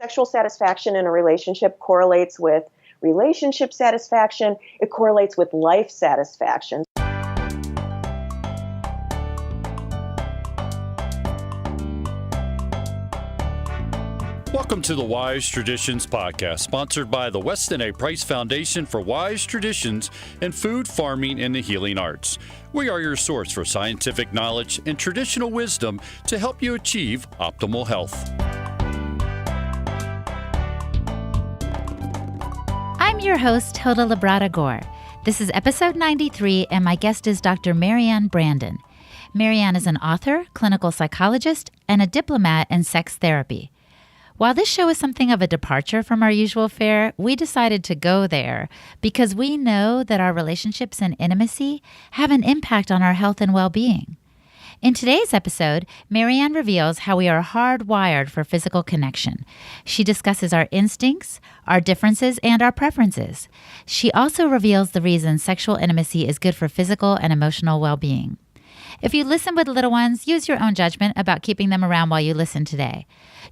Sexual satisfaction in a relationship correlates with relationship satisfaction. It correlates with life satisfaction. Welcome to the Wise Traditions Podcast, sponsored by the Weston A. Price Foundation for Wise Traditions in Food, Farming, and the Healing Arts. We are your source for scientific knowledge and traditional wisdom to help you achieve optimal health. I'm your host, Hilda Labrada-Gore. This is episode 93, and my guest is Dr. Marianne Brandon. Marianne is an author, clinical psychologist, and a diplomat in sex therapy. While this show is something of a departure from our usual fare, we decided to go there because we know that our relationships and intimacy have an impact on our health and well-being. In today's episode, Marianne reveals how we are hardwired for physical connection. She discusses our instincts, our differences, and our preferences. She also reveals the reasons sexual intimacy is good for physical and emotional well-being. If you listen with little ones, use your own judgment about keeping them around while you listen today.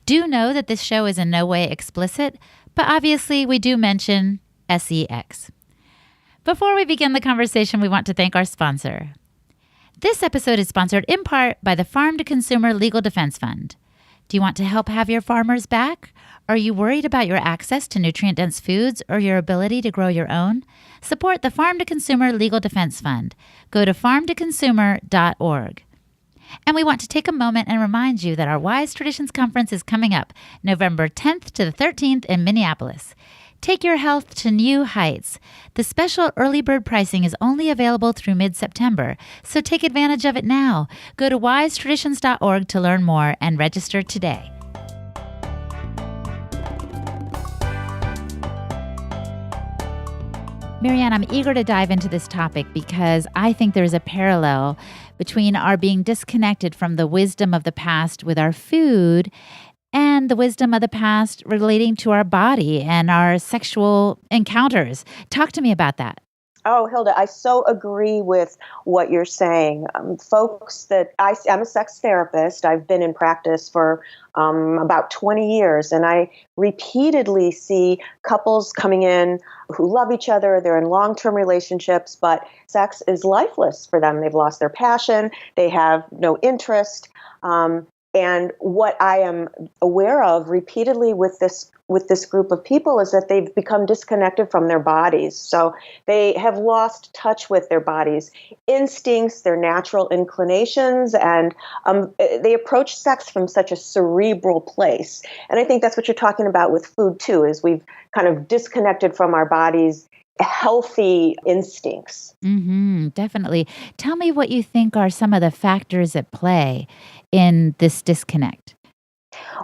Do know that this show is in no way explicit, but obviously we do mention sex. Before we begin the conversation, we want to thank our sponsor. This episode is sponsored in part by the Farm to Consumer Legal Defense Fund. Do you want to help have your farmers back? Are you worried about your access to nutrient-dense foods or your ability to grow your own? Support the Farm to Consumer Legal Defense Fund. Go to farmtoconsumer.org. And we want to take a moment and remind you that our Wise Traditions Conference is coming up November 10th to the 13th in Minneapolis. Take your health to new heights. The special early bird pricing is only available through mid-September, so take advantage of it now. Go to wisetraditions.org to learn more and register today. Marianne, I'm eager to dive into this topic because I think there's a parallel between our being disconnected from the wisdom of the past with our food and the wisdom of the past relating to our body and our sexual encounters. Talk to me about that. Oh, Hilda, I so agree with what you're saying. I'm a sex therapist. I've been in practice for about 20 years, and I repeatedly see couples coming in who love each other. They're in long-term relationships, but sex is lifeless for them. They've lost their passion. They have no interest. And what I am aware of repeatedly with this group of people is that they've become disconnected from their bodies. So they have lost touch with their bodies' instincts, their natural inclinations, and they approach sex from such a cerebral place. And I think that's what you're talking about with food too, is we've kind of disconnected from our bodies' healthy instincts. Definitely. Tell me what you think are some of the factors at play in this disconnect.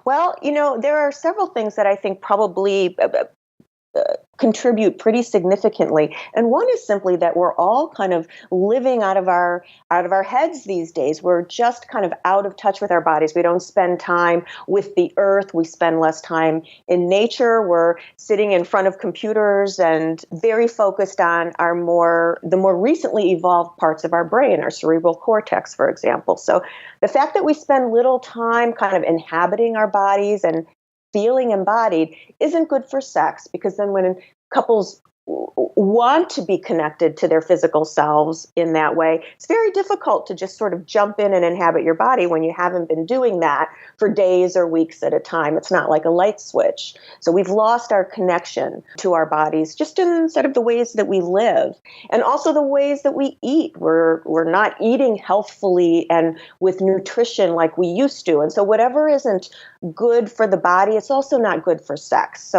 Well, there are several things that I think probably contribute pretty significantly. And one is simply that we're all kind of living out of our heads these days. We're just kind of out of touch with our bodies. We don't spend time with the earth. We spend less time in nature. We're sitting in front of computers and very focused on the more recently evolved parts of our brain, our cerebral cortex, for example. So the fact that we spend little time kind of inhabiting our bodies and feeling embodied isn't good for sex, because then when couples want to be connected to their physical selves in that way, it's very difficult to just sort of jump in and inhabit your body when you haven't been doing that for days or weeks at a time. It's not like a light switch. So we've lost our connection to our bodies just in sort of the ways that we live, and also the ways that we eat. We're not eating healthfully and with nutrition like we used to. And so whatever isn't good for the body, it's also not good for sex.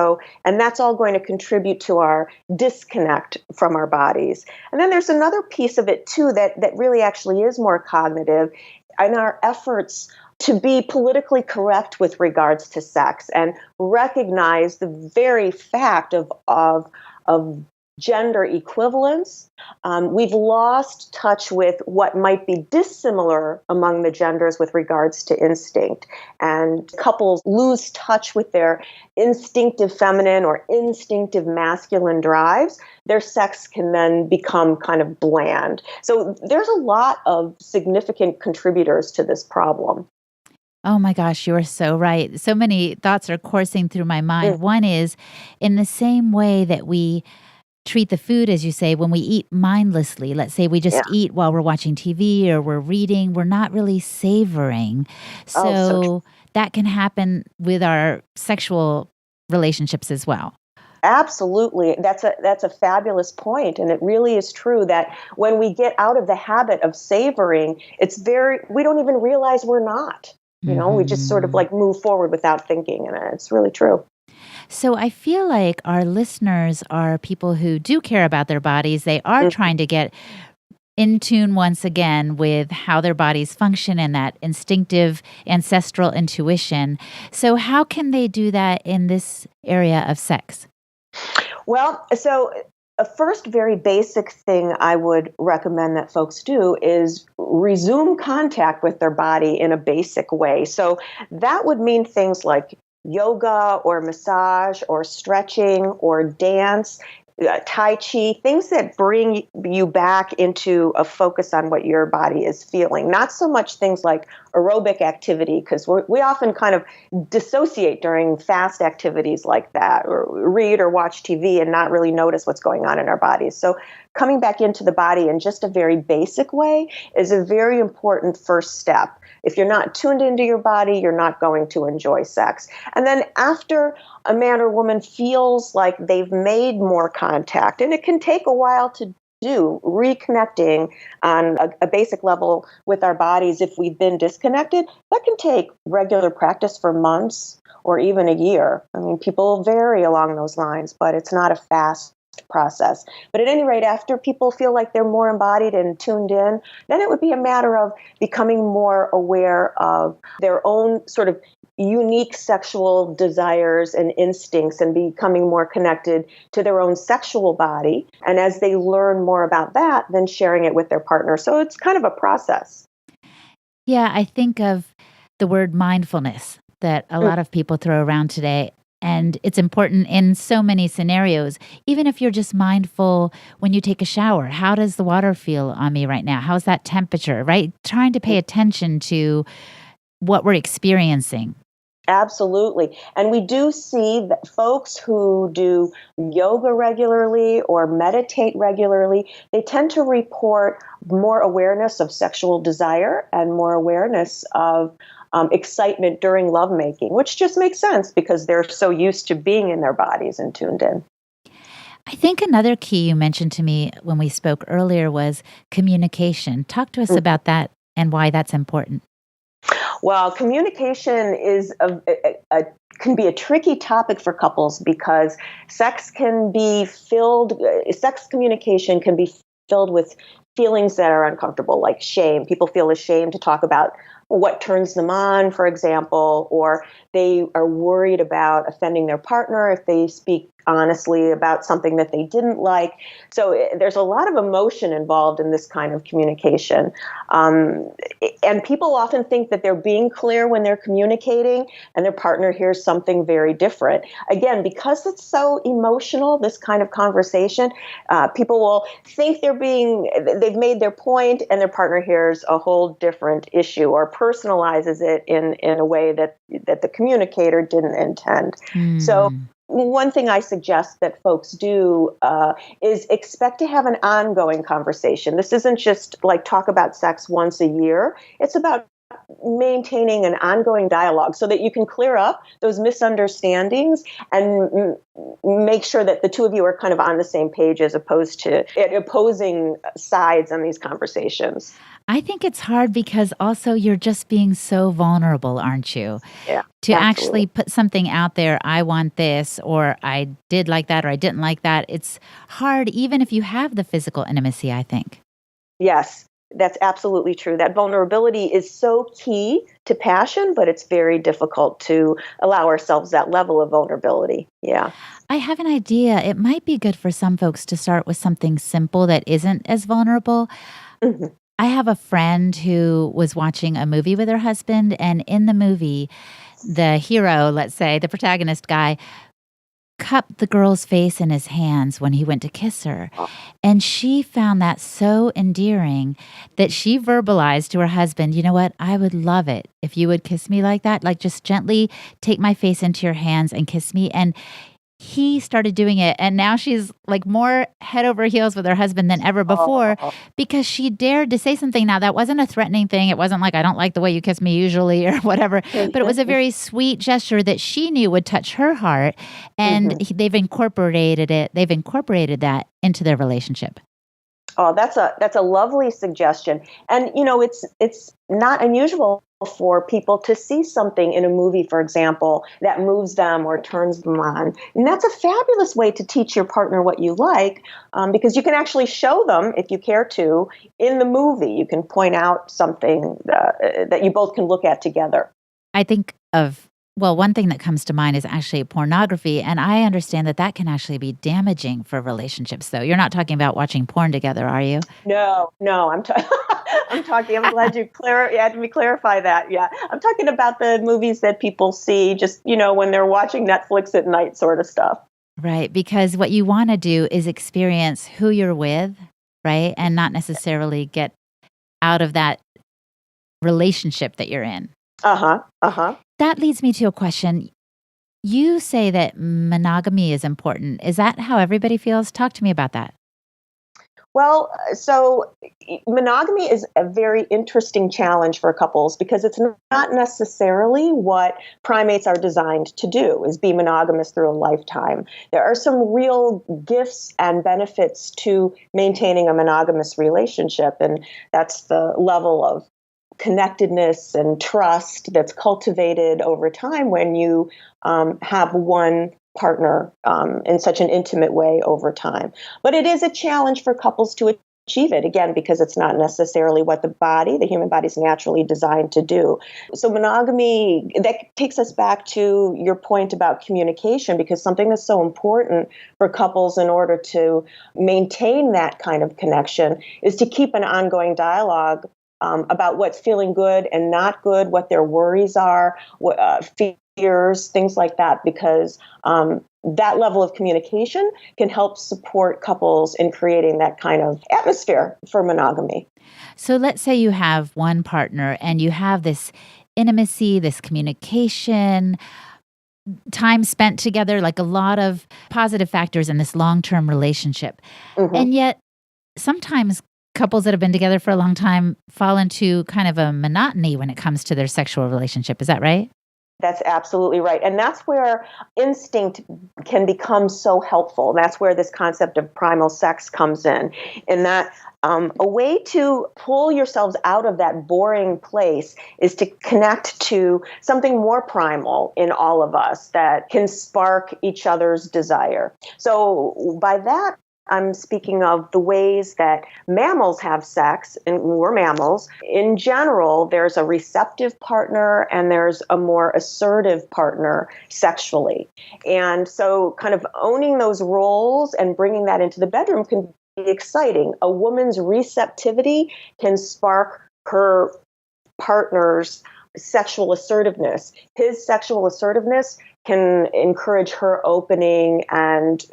And that's all going to contribute to our disconnect from our bodies. And then there's another piece of it too that really actually is more cognitive, in our efforts to be politically correct with regards to sex and recognize the very fact of gender equivalence. We've lost touch with what might be dissimilar among the genders with regards to instinct. And couples lose touch with their instinctive feminine or instinctive masculine drives. Their sex can then become kind of bland. So there's a lot of significant contributors to this problem. Oh my gosh, you are so right. So many thoughts are coursing through my Mm, mind. One is in the same way that we treat the food, as you say, when we eat mindlessly, let's say we yeah. just eat while we're watching TV or we're reading, we're not really savoring. Oh, so true. So that can happen with our sexual relationships as well. Absolutely. That's a fabulous point, and it really is true that when we get out of the habit of savoring, we don't even realize we're not. We just sort of Hmm. like move forward without thinking, and it's really true. So I feel like our listeners are people who do care about their bodies. They are Mm. trying to get in tune once again with how their bodies function and that instinctive ancestral intuition. So, how can they do that in this area of sex? Well, so a first very basic thing I would recommend that folks do is resume contact with their body in a basic way. So that would mean things like yoga or massage or stretching or dance. Tai Chi, things that bring you back into a focus on what your body is feeling. Not so much things like aerobic activity, because we often kind of dissociate during fast activities like that, or read or watch TV and not really notice what's going on in our bodies. So coming back into the body in just a very basic way is a very important first step. If you're not tuned into your body, you're not going to enjoy sex. And then after a man or woman feels like they've made more contact, and it can take a while to do, reconnecting on a basic level with our bodies if we've been disconnected, that can take regular practice for months or even a year. I mean, people vary along those lines, but it's not a fast process. But at any rate, after people feel like they're more embodied and tuned in, then it would be a matter of becoming more aware of their own sort of unique sexual desires and instincts and becoming more connected to their own sexual body. And as they learn more about that, then sharing it with their partner. So it's kind of a process. Yeah, I think of the word mindfulness that a Mm. lot of people throw around today. And it's important in so many scenarios. Even if you're just mindful when you take a shower, how does the water feel on me right now? How's that temperature, right? Trying to pay attention to what we're experiencing. Absolutely. And we do see that folks who do yoga regularly or meditate regularly, they tend to report more awareness of sexual desire and more awareness of excitement during lovemaking, which just makes sense because they're so used to being in their bodies and tuned in. I think another key you mentioned to me when we spoke earlier was communication. Talk to us about that and why that's important. Well, communication is can be a tricky topic for couples because sex communication can be filled with feelings that are uncomfortable, like shame. People feel ashamed to talk about what turns them on, for example, or they are worried about offending their partner if they speak honestly about something that they didn't like. So there's a lot of emotion involved in this kind of communication. Um, and people often think that they're being clear when they're communicating and their partner hears something very different. Again, because it's so emotional, this kind of conversation, people will think they've made their point and their partner hears a whole different issue or personalizes it in a way that the communicator didn't intend. So Hmm. one thing I suggest that folks do is expect to have an ongoing conversation. This isn't just like talk about sex once a year. It's about maintaining an ongoing dialogue so that you can clear up those misunderstandings and make sure that the two of you are kind of on the same page as opposed to opposing sides on these conversations. I think it's hard because also you're just being so vulnerable, aren't you? Yeah, To absolutely. actually put something out there, I want this, or I did like that, or I didn't like that. It's hard, even if you have the physical intimacy, I think. Yes, that's absolutely true. That vulnerability is so key to passion, but it's very difficult to allow ourselves that level of vulnerability. Yeah. I have an idea. It might be good for some folks to start with something simple that isn't as vulnerable. Mhm. I have a friend who was watching a movie with her husband, and in the movie, the hero, let's say, the protagonist guy, cupped the girl's face in his hands when he went to kiss her. And she found that so endearing that she verbalized to her husband, you know what, I would love it if you would kiss me like that, like just gently take my face into your hands and kiss me. And he started doing it. And now she's like more head over heels with her husband than ever before because she dared to say something. Now, that wasn't a threatening thing. It wasn't like, I don't like the way you kiss me usually or whatever. But it was a very sweet gesture that she knew would touch her heart. And they've incorporated it. They've incorporated that into their relationship. Oh, that's a lovely suggestion. And, it's not unusual for people to see something in a movie, for example, that moves them or turns them on. And that's a fabulous way to teach your partner what you like, because you can actually show them, if you care to, in the movie. You can point out something that you both can look at together. I think of, one thing that comes to mind is actually pornography. And I understand that can actually be damaging for relationships, though. You're not talking about watching porn together, are you? No, I'm talking, I'm glad you had me clarify that. Yeah. I'm talking about the movies that people see just, when they're watching Netflix at night sort of stuff. Right. Because what you want to do is experience who you're with, right? And not necessarily get out of that relationship that you're in. That leads me to a question. You say that monogamy is important. Is that how everybody feels? Talk to me about that. Well, so monogamy is a very interesting challenge for couples because it's not necessarily what primates are designed to do, is be monogamous through a lifetime. There are some real gifts and benefits to maintaining a monogamous relationship, and that's the level of connectedness and trust that's cultivated over time when you have one partner in such an intimate way over time. But it is a challenge for couples to achieve it, again, because it's not necessarily what the human body is naturally designed to do. So monogamy, that takes us back to your point about communication, because something that's so important for couples in order to maintain that kind of connection is to keep an ongoing dialogue about what's feeling good and not good, what their worries are, fears, things like that, because that level of communication can help support couples in creating that kind of atmosphere for monogamy. So let's say you have one partner and you have this intimacy, this communication, time spent together, like a lot of positive factors in this long-term relationship. And yet sometimes couples that have been together for a long time fall into kind of a monotony when it comes to their sexual relationship. Is that right? That's absolutely right. And that's where instinct can become so helpful. That's where this concept of primal sex comes in that a way to pull yourselves out of that boring place is to connect to something more primal in all of us that can spark each other's desire. So by that, I'm speaking of the ways that mammals have sex, and we're mammals. In general, there's a receptive partner and there's a more assertive partner sexually. And so kind of owning those roles and bringing that into the bedroom can be exciting. A woman's receptivity can spark her partner's sexual assertiveness. His sexual assertiveness can encourage her opening and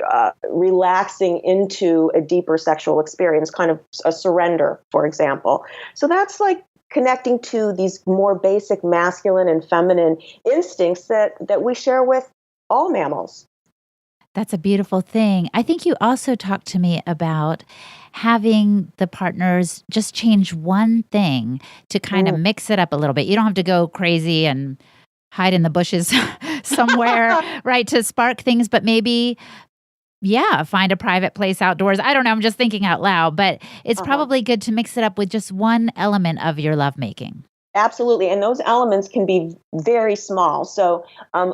relaxing into a deeper sexual experience, kind of a surrender, for example. So that's like connecting to these more basic masculine and feminine instincts that we share with all mammals. That's a beautiful thing. I think you also talked to me about having the partners just change one thing to kind of mix it up a little bit. You don't have to go crazy and hide in the bushes somewhere, right, to spark things, but maybe, find a private place outdoors. I don't know. I'm just thinking out loud, but it's probably good to mix it up with just one element of your lovemaking. Absolutely. And those elements can be very small. So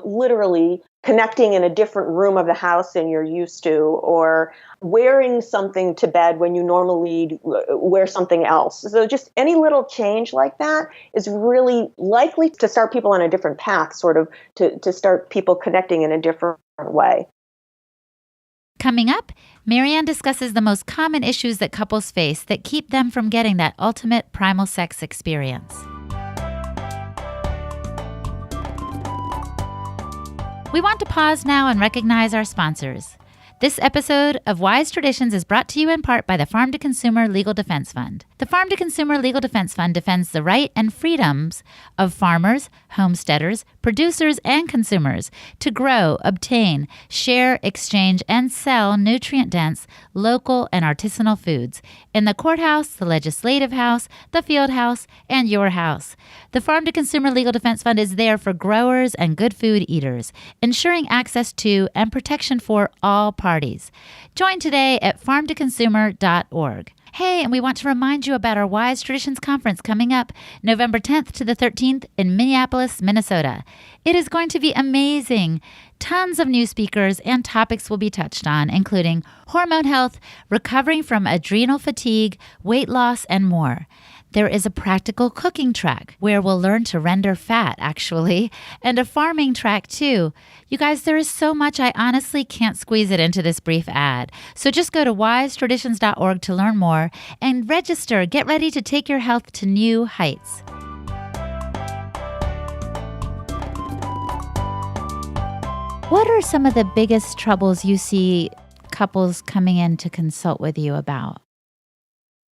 literally connecting in a different room of the house than you're used to, or wearing something to bed when you normally wear something else. So just any little change like that is really likely to start people on a different path, sort of to start people connecting in a different way. Coming up, Marianne discusses the most common issues that couples face that keep them from getting that ultimate primal sex experience. We want to pause now and recognize our sponsors. This episode of Wise Traditions is brought to you in part by the Farm to Consumer Legal Defense Fund. The Farm to Consumer Legal Defense Fund defends the right and freedoms of farmers, homesteaders, producers, and consumers to grow, obtain, share, exchange, and sell nutrient-dense, local, and artisanal foods in the courthouse, the legislative house, the field house, and your house. The Farm to Consumer Legal Defense Fund is there for growers and good food eaters, ensuring access to and protection for all parties. Join today at farmtoconsumer.org. Hey, and we want to remind you about our Wise Traditions Conference coming up November 10th to the 13th in Minneapolis, Minnesota. It is going to be amazing. Tons of new speakers and topics will be touched on, including hormone health, recovering from adrenal fatigue, weight loss, and more. There is a practical cooking track where we'll learn to render fat, actually, and a farming track, too. You guys, there is so much I honestly can't squeeze it into this brief ad. So just go to wisetraditions.org to learn more and register. Get ready to take your health to new heights. What are some of the biggest troubles you see couples coming in to consult with you about?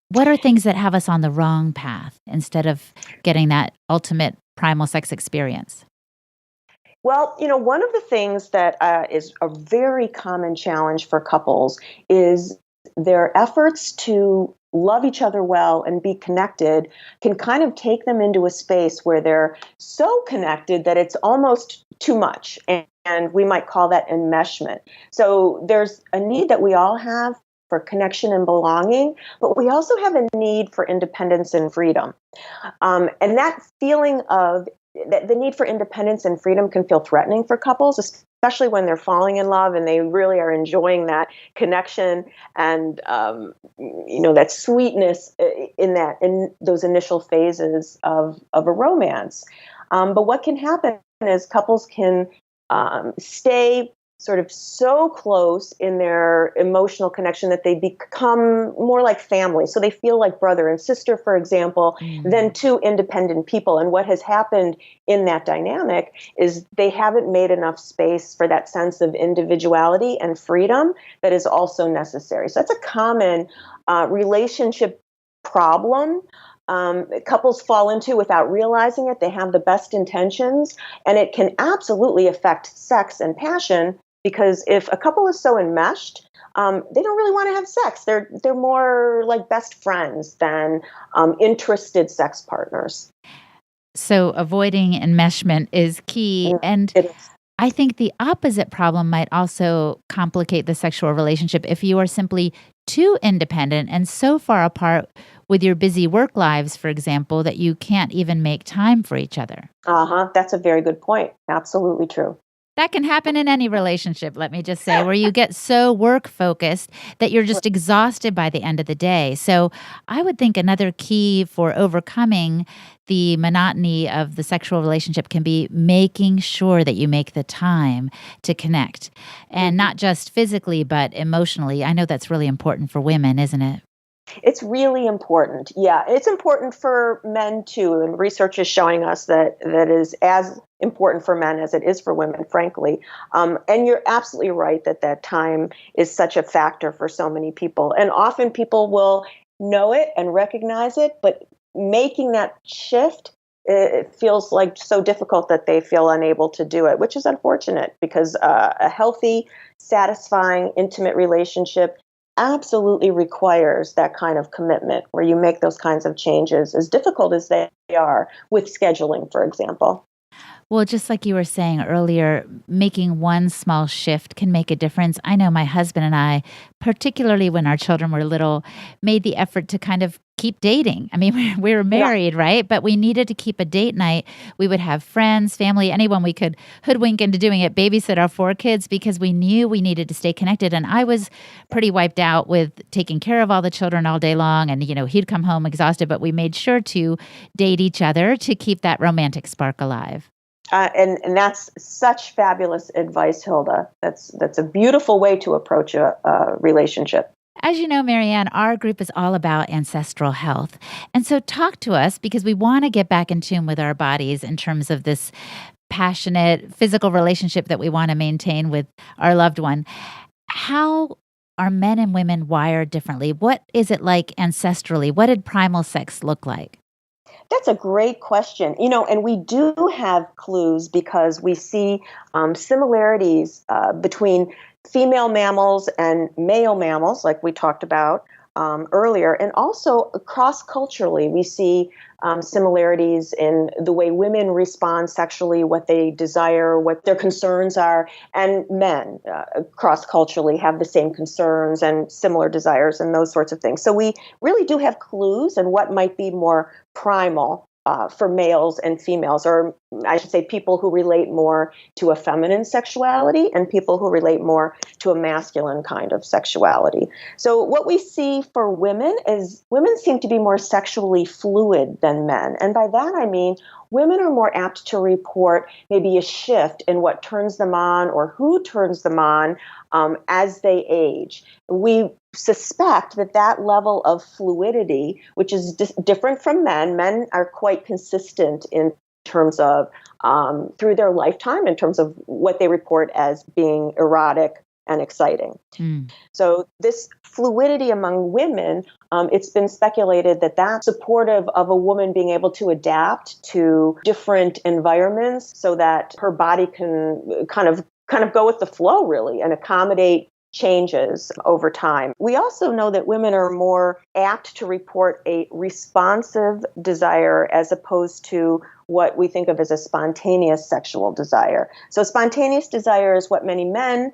What are things that have us on the wrong path instead of getting that ultimate primal sex experience? Well, one of the things that is a very common challenge for couples is their efforts to love each other well and be connected can kind of take them into a space where they're so connected that it's almost too much. And we might call that enmeshment. So there's a need that we all have for connection and belonging, but we also have a need for independence and freedom. And that feeling of the need for independence and freedom can feel threatening for couples, especially when they're falling in love and they really are enjoying that connection and that sweetness in those initial phases of a romance. But what can happen is couples can stay sort of so close in their emotional connection that they become more like family. So they feel like brother and sister, for example, than two independent people. And what has happened in that dynamic is they haven't made enough space for that sense of individuality and freedom that is also necessary. So that's a common relationship problem. Couples fall into without realizing it. They have the best intentions, and it can absolutely affect sex and passion, because if a couple is so enmeshed, they don't really want to have sex. They're more like best friends than interested sex partners. So avoiding enmeshment is key. And it is. I think the opposite problem might also complicate the sexual relationship if you are simply too independent and so far apart with your busy work lives, for example, that you can't even make time for each other. That's a very good point. Absolutely true. That can happen in any relationship, let me just say, where you get so work focused that you're just exhausted by the end of the day. So I would think another key for overcoming the monotony of the sexual relationship can be making sure that you make the time to connect, and not just physically, but emotionally. I know that's really important for women, isn't it? It's really important. Yeah, it's important for men too. And research is showing us that is as important for men as it is for women, frankly. And you're absolutely right that time is such a factor for so many people. And often people will know it and recognize it, but making that shift, it feels like so difficult that they feel unable to do it, which is unfortunate, because a healthy, satisfying, intimate relationship absolutely requires that kind of commitment where you make those kinds of changes, as difficult as they are with scheduling, for example. Well, just like you were saying earlier, making one small shift can make a difference. I know my husband and I, particularly when our children were little, made the effort to kind of keep dating. I mean, we were married, right? But we needed to keep a date night. We would have friends, family, anyone we could hoodwink into doing it, babysit our 4 kids, because we knew we needed to stay connected. And I was pretty wiped out with taking care of all the children all day long. And, he'd come home exhausted, but we made sure to date each other to keep that romantic spark alive. And that's such fabulous advice, Hilda. That's a beautiful way to approach a relationship. As you know, Marianne, our group is all about ancestral health. And so talk to us, because we want to get back in tune with our bodies in terms of this passionate physical relationship that we want to maintain with our loved one. How are men and women wired differently? What is it like ancestrally? What did primal sex look like? That's a great question. And we do have clues because we see similarities between female mammals and male mammals, like we talked about earlier. And also cross-culturally, we see similarities in the way women respond sexually, what they desire, what their concerns are, and men cross-culturally have the same concerns and similar desires and those sorts of things. So we really do have clues in what might be more primal for males and females, or I should say people who relate more to a feminine sexuality and people who relate more to a masculine kind of sexuality. So what we see for women is women seem to be more sexually fluid than men. And by that I mean women are more apt to report maybe a shift in what turns them on or who turns them on as they age. We suspect that level of fluidity, which is different from men are quite consistent in terms of through their lifetime, in terms of what they report as being erotic and exciting. So this fluidity among women, it's been speculated that that's supportive of a woman being able to adapt to different environments so that her body can kind of go with the flow, really, and accommodate changes over time. We also know that women are more apt to report a responsive desire as opposed to what we think of as a spontaneous sexual desire. So spontaneous desire is what many men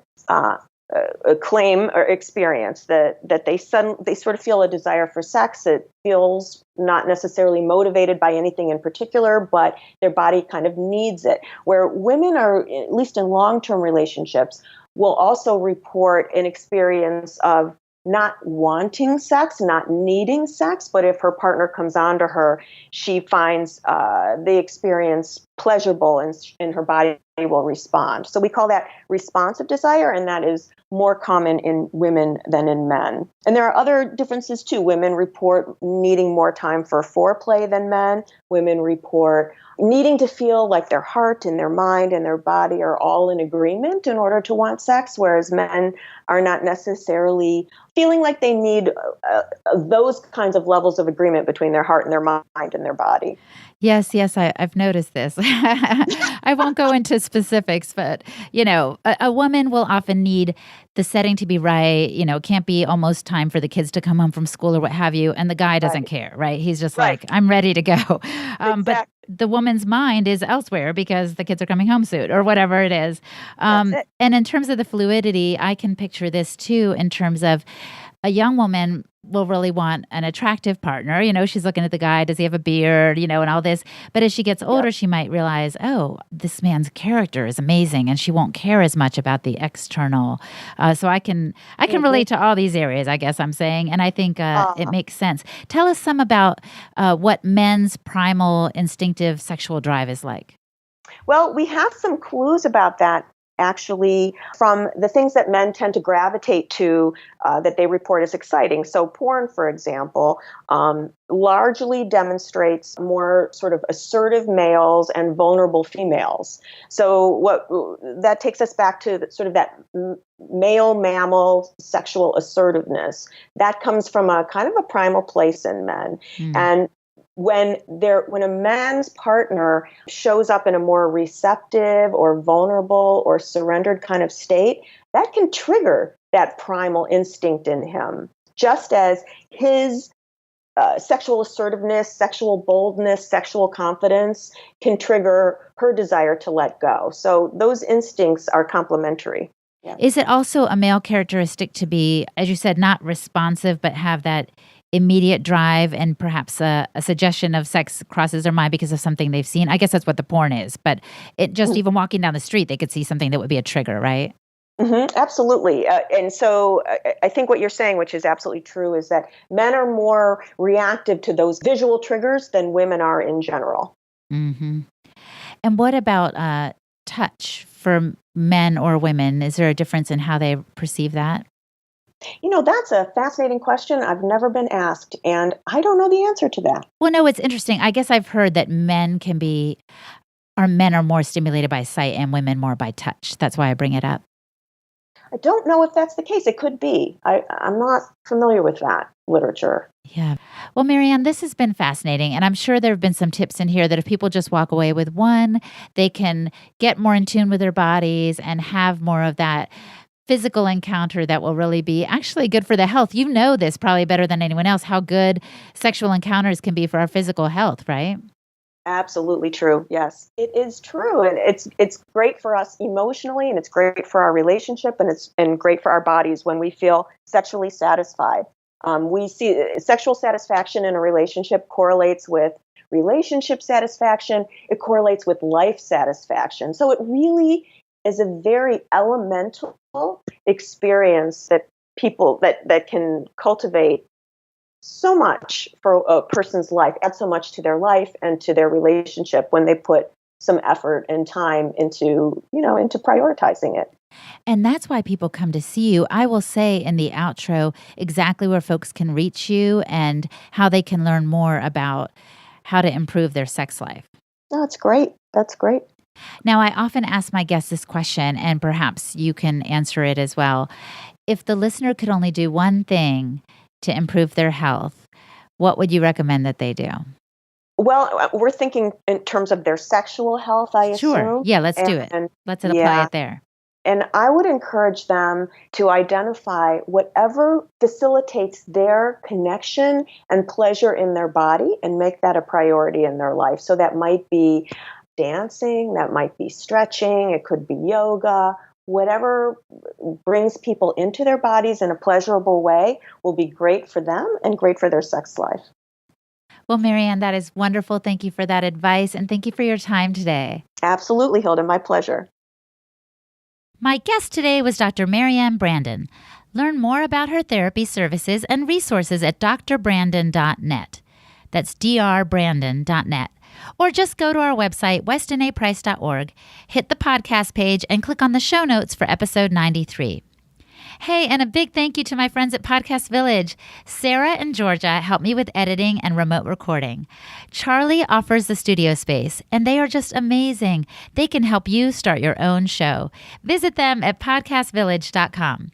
claim or experience, that they sort of feel a desire for sex. It feels not necessarily motivated by anything in particular, but their body kind of needs it. Where women are, at least in long-term relationships, will also report an experience of not wanting sex, not needing sex, but if her partner comes on to her, she finds the experience pleasurable and her body will respond. So we call that responsive desire, and that is more common in women than in men. And there are other differences too. Women report needing more time for foreplay than men. Women report needing to feel like their heart and their mind and their body are all in agreement in order to want sex, whereas men are not necessarily feeling like they need those kinds of levels of agreement between their heart and their mind and their body. Yes, I've noticed this. I won't go into specifics, but, a woman will often need the setting to be right. It can't be almost time for the kids to come home from school or what have you. And the guy doesn't care, right? He's just like, I'm ready to go. But the woman's mind is elsewhere because the kids are coming home soon or whatever it is. And in terms of the fluidity, I can picture this too in terms of a young woman will really want an attractive partner. She's looking at the guy. Does he have a beard? And all this. But as she gets older, she might realize, oh, this man's character is amazing, and she won't care as much about the external. So I can relate to all these areas, I guess I'm saying, and I think it makes sense. Tell us some about what men's primal instinctive sexual drive is like. Well, we have some clues about that, actually, from the things that men tend to gravitate to that they report as exciting. So porn, for example, largely demonstrates more sort of assertive males and vulnerable females. So what that takes us back to sort of that male mammal sexual assertiveness. That comes from a kind of a primal place in men. And when a man's partner shows up in a more receptive or vulnerable or surrendered kind of state, that can trigger that primal instinct in him, just as his sexual assertiveness, sexual boldness, sexual confidence can trigger her desire to let go. So those instincts are complementary. Yeah. Is it also a male characteristic to be, as you said, not responsive, but have that immediate drive and perhaps a suggestion of sex crosses their mind because of something they've seen? I guess that's what the porn is, but it just even walking down the street, they could see something that would be a trigger, right? Absolutely. And so I think what you're saying, which is absolutely true, is that men are more reactive to those visual triggers than women are in general. Mm-hmm. And what about touch for men or women? Is there a difference in how they perceive that? That's a fascinating question. I've never been asked, and I don't know the answer to that. Well, no, it's interesting. I guess I've heard that men are our men are more stimulated by sight and women more by touch? That's why I bring it up. I don't know if that's the case. It could be. I'm not familiar with that literature. Yeah. Well, Marianne, this has been fascinating. And I'm sure there have been some tips in here that if people just walk away with one, they can get more in tune with their bodies and have more of that physical encounter that will really be actually good for the health. You know this probably better than anyone else, how good sexual encounters can be for our physical health, right? Absolutely true. Yes, it is true. And it's great for us emotionally, and it's great for our relationship, and it's great for our bodies when we feel sexually satisfied. We see sexual satisfaction in a relationship correlates with relationship satisfaction. It correlates with life satisfaction. So it really is a very elemental experience that people that can cultivate so much for a person's life, add so much to their life and to their relationship when they put some effort and time into prioritizing it. And that's why people come to see you. I will say in the outro exactly where folks can reach you and how they can learn more about how to improve their sex life. Oh, that's great. That's great. Now, I often ask my guests this question, and perhaps you can answer it as well. If the listener could only do one thing to improve their health, what would you recommend that they do? Well, we're thinking in terms of their sexual health, I assume. Sure. Yeah, let's do it. Let's apply it there. And I would encourage them to identify whatever facilitates their connection and pleasure in their body and make that a priority in their life. So that might be dancing, that might be stretching, it could be yoga. Whatever brings people into their bodies in a pleasurable way will be great for them and great for their sex life. Well, Marianne, that is wonderful. Thank you for that advice, and thank you for your time today. Absolutely, Hilda. My pleasure. My guest today was Dr. Marianne Brandon. Learn more about her therapy services and resources at drbrandon.net. That's drbrandon.net. Or just go to our website, westinaprice.org, hit the podcast page, and click on the show notes for episode 93. Hey, and a big thank you to my friends at Podcast Village. Sarah and Georgia help me with editing and remote recording. Charlie offers the studio space, and they are just amazing. They can help you start your own show. Visit them at podcastvillage.com.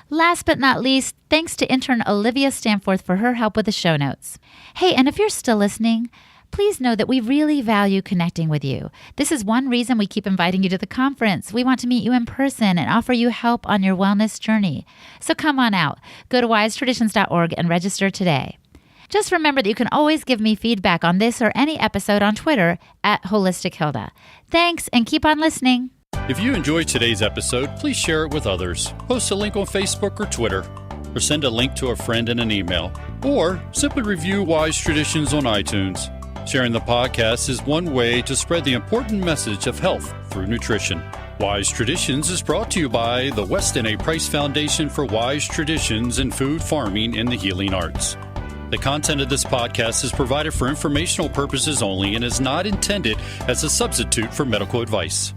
Last but not least, thanks to intern Olivia Stanforth for her help with the show notes. Hey, and if you're still listening, please know that we really value connecting with you. This is one reason we keep inviting you to the conference. We want to meet you in person and offer you help on your wellness journey. So come on out. Go to wisetraditions.org and register today. Just remember that you can always give me feedback on this or any episode on Twitter at HolisticHilda. Thanks, and keep on listening. If you enjoyed today's episode, please share it with others. Post a link on Facebook or Twitter, or send a link to a friend in an email, or simply review Wise Traditions on iTunes. Sharing the podcast is one way to spread the important message of health through nutrition. Wise Traditions is brought to you by the Weston A. Price Foundation for Wise Traditions in Food, Farming, and the Healing Arts. The content of this podcast is provided for informational purposes only and is not intended as a substitute for medical advice.